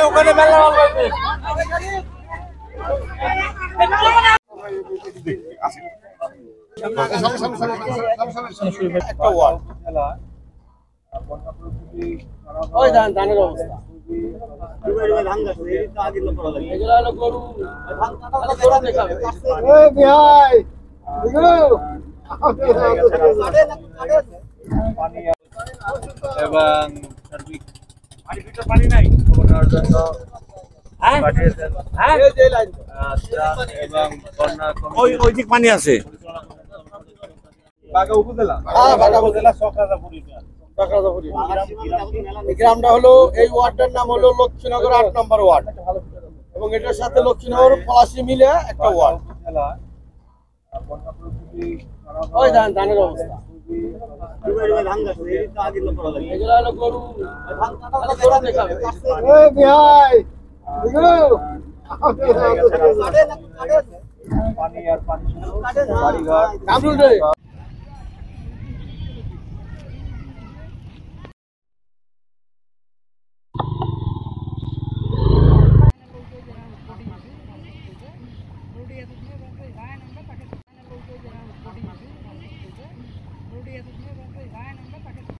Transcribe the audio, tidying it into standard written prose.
ওখানে মেলা লাগবে একটা ওয়ার্ড ওই ধানের অবস্থা এবং পানি নাই ওনার জন্য এবং ওই দিক পানি আছে বাগা উপজেলা এই গ্রামটা হলো এই ওয়ার্ডের নাম হলো লক্ষ্মীনগর ৮ নম্বর ওয়ার্ড এবং এটার সাথে লক্ষ্মীনগর পলাশী মিলে একটা ওয়ার্ড ওই ধানের অবস্থা পানি